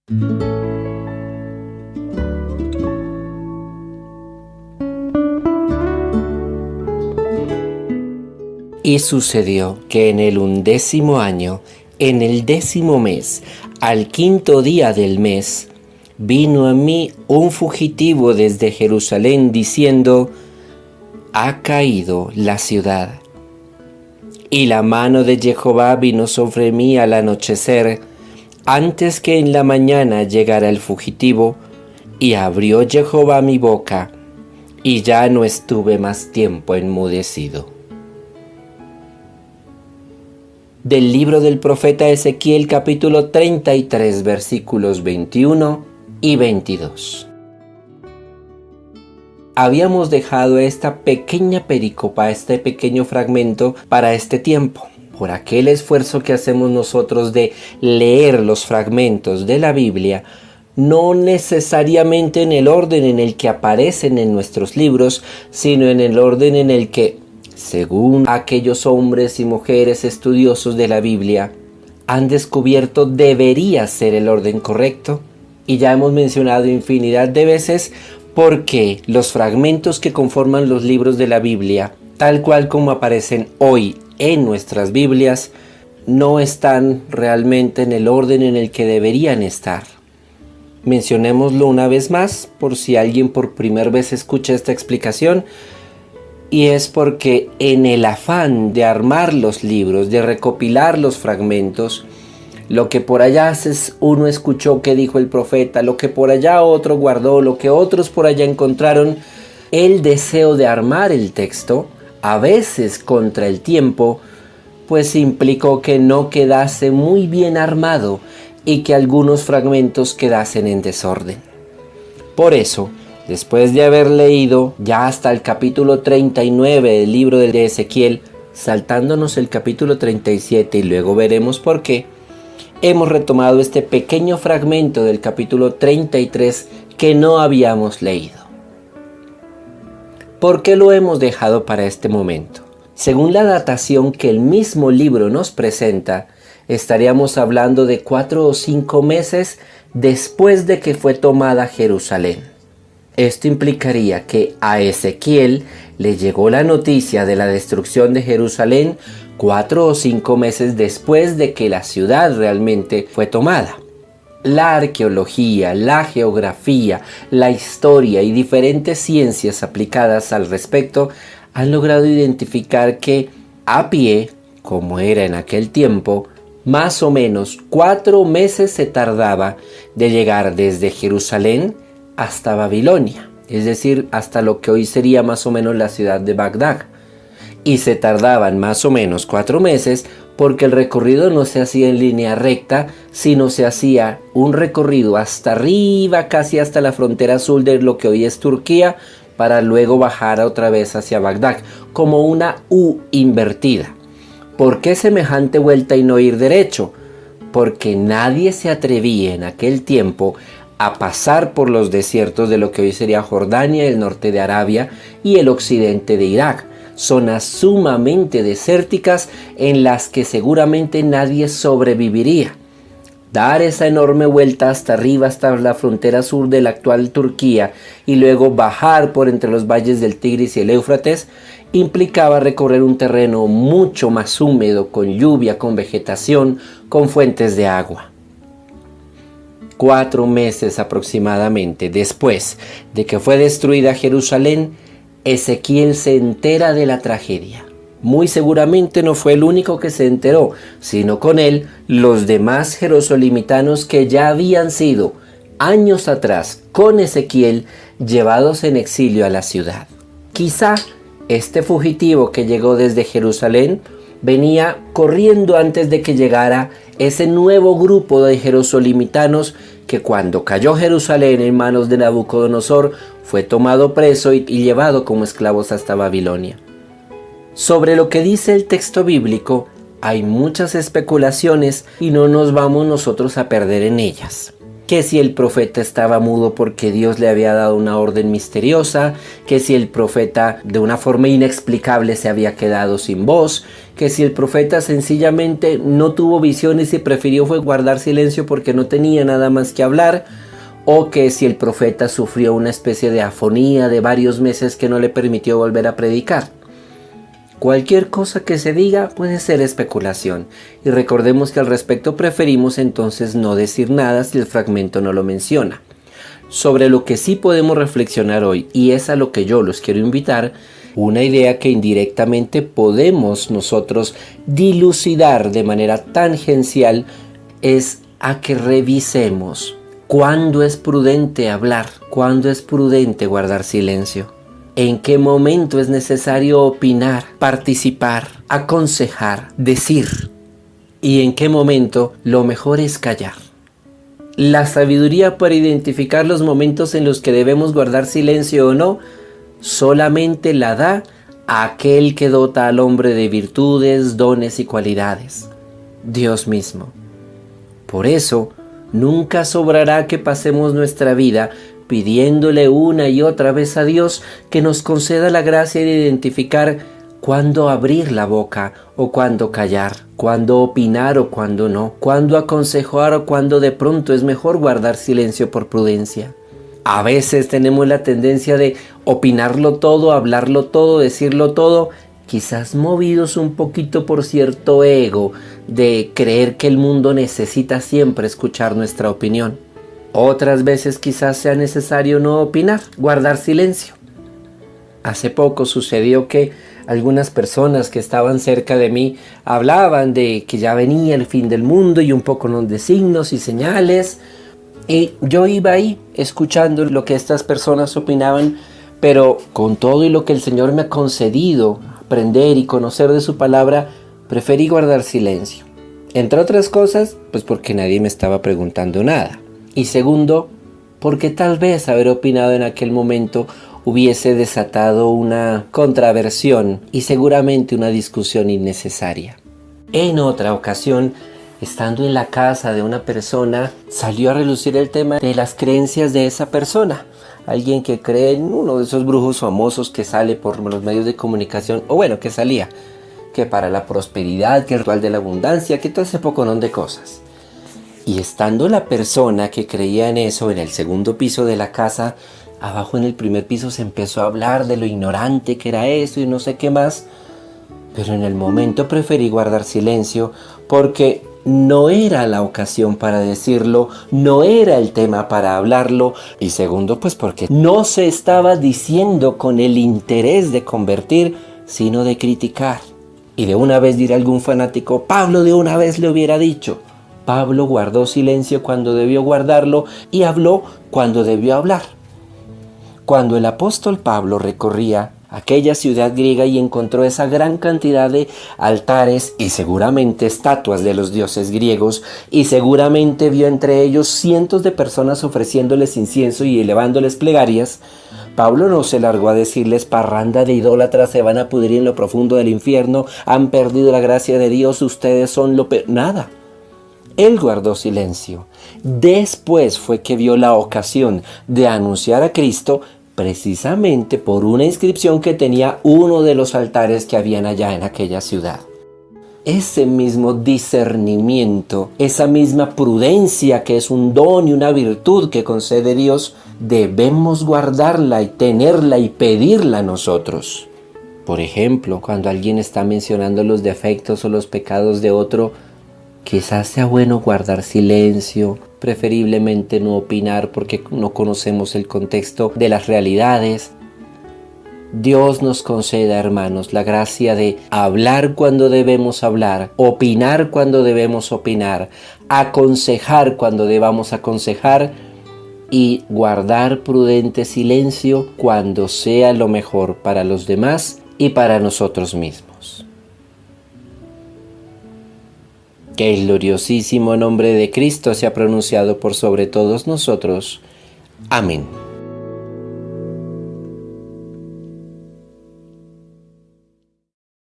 Y sucedió que en el 11º año, en el 10º mes, al 5.º día del mes, vino a mí un fugitivo desde Jerusalén diciendo: ha caído la ciudad. Y la mano de Jehová vino sobre mí al anochecer, antes que en la mañana llegara el fugitivo, y abrió Jehová mi boca, y ya no estuve más tiempo enmudecido. Del libro del profeta Ezequiel, capítulo 33, versículos 21 y 22. Habíamos dejado esta pequeña pericopa, este pequeño fragmento para este tiempo, por aquel esfuerzo que hacemos nosotros de leer los fragmentos de la Biblia, no necesariamente en el orden en el que aparecen en nuestros libros, sino en el orden en el que, según aquellos hombres y mujeres estudiosos de la Biblia, han descubierto debería ser el orden correcto. Y ya hemos mencionado infinidad de veces por qué los fragmentos que conforman los libros de la Biblia, tal cual como aparecen hoy en nuestras Biblias, no están realmente en el orden en el que deberían estar. Mencionémoslo una vez más, por si alguien por primera vez escucha esta explicación, y es porque en el afán de armar los libros, de recopilar los fragmentos, lo que por allá uno escuchó que dijo el profeta, lo que por allá otro guardó, lo que otros por allá encontraron, el deseo de armar el texto, a veces contra el tiempo, pues implicó que no quedase muy bien armado y que algunos fragmentos quedasen en desorden. Por eso, después de haber leído ya hasta el capítulo 39 del libro de Ezequiel, saltándonos el capítulo 37 y luego veremos por qué, hemos retomado este pequeño fragmento del capítulo 33 que no habíamos leído. ¿Por qué lo hemos dejado para este momento? Según la datación que el mismo libro nos presenta, estaríamos hablando de 4 o 5 meses después de que fue tomada Jerusalén. Esto implicaría que a Ezequiel le llegó la noticia de la destrucción de Jerusalén 4 o 5 meses después de que la ciudad realmente fue tomada. La arqueología, la geografía, la historia y diferentes ciencias aplicadas al respecto han logrado identificar que a pie, como era en aquel tiempo, más o menos 4 meses se tardaba de llegar desde Jerusalén hasta Babilonia, es decir, hasta lo que hoy sería más o menos la ciudad de Bagdad. Y se tardaban más o menos 4 meses porque el recorrido no se hacía en línea recta, sino se hacía un recorrido hasta arriba, casi hasta la frontera sur de lo que hoy es Turquía, para luego bajar otra vez hacia Bagdad, como una U invertida. ¿Por qué semejante vuelta y no ir derecho? Porque nadie se atrevía en aquel tiempo a pasar por los desiertos de lo que hoy sería Jordania, el norte de Arabia y el occidente de Irak. Zonas sumamente desérticas en las que seguramente nadie sobreviviría. Dar esa enorme vuelta hasta arriba, hasta la frontera sur de la actual Turquía y luego bajar por entre los valles del Tigris y el Éufrates, implicaba recorrer un terreno mucho más húmedo, con lluvia, con vegetación, con fuentes de agua. 4 meses aproximadamente después de que fue destruida Jerusalén, Ezequiel se entera de la tragedia. Muy seguramente no fue el único que se enteró, sino con él los demás jerosolimitanos que ya habían sido, años atrás, con Ezequiel, llevados en exilio a la ciudad. Quizá este fugitivo que llegó desde Jerusalén venía corriendo antes de que llegara ese nuevo grupo de jerosolimitanos que cuando cayó Jerusalén en manos de Nabucodonosor fue tomado preso y llevado como esclavos hasta Babilonia. Sobre lo que dice el texto bíblico hay muchas especulaciones y no nos vamos nosotros a perder en ellas. que si el profeta estaba mudo porque Dios le había dado una orden misteriosa, que si el profeta de una forma inexplicable se había quedado sin voz, que si el profeta sencillamente no tuvo visiones y prefirió fue guardar silencio porque no tenía nada más que hablar, o que si el profeta sufrió una especie de afonía de varios meses que no le permitió volver a predicar. Cualquier cosa que se diga puede ser especulación, y recordemos que al respecto preferimos entonces no decir nada si el fragmento no lo menciona. Sobre lo que sí podemos reflexionar hoy, y es a lo que yo los quiero invitar, una idea que indirectamente podemos nosotros dilucidar de manera tangencial, es a que revisemos cuándo es prudente hablar, cuándo es prudente guardar silencio. ¿En qué momento es necesario opinar, participar, aconsejar, decir? ¿Y en qué momento lo mejor es callar? La sabiduría para identificar los momentos en los que debemos guardar silencio o no, solamente la da aquel que dota al hombre de virtudes, dones y cualidades, Dios mismo. Por eso, nunca sobrará que pasemos nuestra vida pidiéndole una y otra vez a Dios que nos conceda la gracia de identificar cuándo abrir la boca o cuándo callar, cuándo opinar o cuándo no, cuándo aconsejar o cuándo de pronto es mejor guardar silencio por prudencia. A veces tenemos la tendencia de opinarlo todo, hablarlo todo, decirlo todo, quizás movidos un poquito por cierto ego de creer que el mundo necesita siempre escuchar nuestra opinión. Otras veces quizás sea necesario no opinar, guardar silencio. Hace poco sucedió que algunas personas que estaban cerca de mí hablaban de que ya venía el fin del mundo y un poco de signos y señales. Y yo iba ahí escuchando lo que estas personas opinaban, pero con todo y lo que el Señor me ha concedido aprender y conocer de su palabra, preferí guardar silencio. Entre otras cosas, pues porque nadie me estaba preguntando nada. Y segundo, porque tal vez haber opinado en aquel momento hubiese desatado una contraversión y seguramente una discusión innecesaria. En otra ocasión, estando en la casa de una persona, salió a relucir el tema de las creencias de esa persona. Alguien que cree en uno de esos brujos famosos que sale por los medios de comunicación, o bueno, que salía, que para la prosperidad, que el ritual de la abundancia, que todo ese poconón de cosas. Y estando la persona que creía en eso en el segundo piso de la casa, abajo en el primer piso se empezó a hablar de lo ignorante que era eso y no sé qué más. Pero en el momento preferí guardar silencio porque no era la ocasión para decirlo, no era el tema para hablarlo. Y segundo, pues porque no se estaba diciendo con el interés de convertir, sino de criticar. Y de una vez dirá algún fanático, Pablo de una vez le hubiera dicho. Pablo guardó silencio cuando debió guardarlo y habló cuando debió hablar. Cuando el apóstol Pablo recorría aquella ciudad griega y encontró esa gran cantidad de altares y seguramente estatuas de los dioses griegos, y seguramente vio entre ellos cientos de personas ofreciéndoles incienso y elevándoles plegarias, Pablo no se largó a decirles parranda de idólatras, se van a pudrir en lo profundo del infierno, han perdido la gracia de Dios, ustedes son lo peor. Nada. Él guardó silencio. Después fue que vio la ocasión de anunciar a Cristo precisamente por una inscripción que tenía uno de los altares que habían allá en aquella ciudad. Ese mismo discernimiento, esa misma prudencia que es un don y una virtud que concede Dios, debemos guardarla y tenerla y pedirla nosotros. Por ejemplo, cuando alguien está mencionando los defectos o los pecados de otro, quizás sea bueno guardar silencio, preferiblemente no opinar porque no conocemos el contexto de las realidades. Dios nos conceda, hermanos, la gracia de hablar cuando debemos hablar, opinar cuando debemos opinar, aconsejar cuando debamos aconsejar y guardar prudente silencio cuando sea lo mejor para los demás y para nosotros mismos. Que el gloriosísimo nombre de Cristo sea pronunciado por sobre todos nosotros. Amén.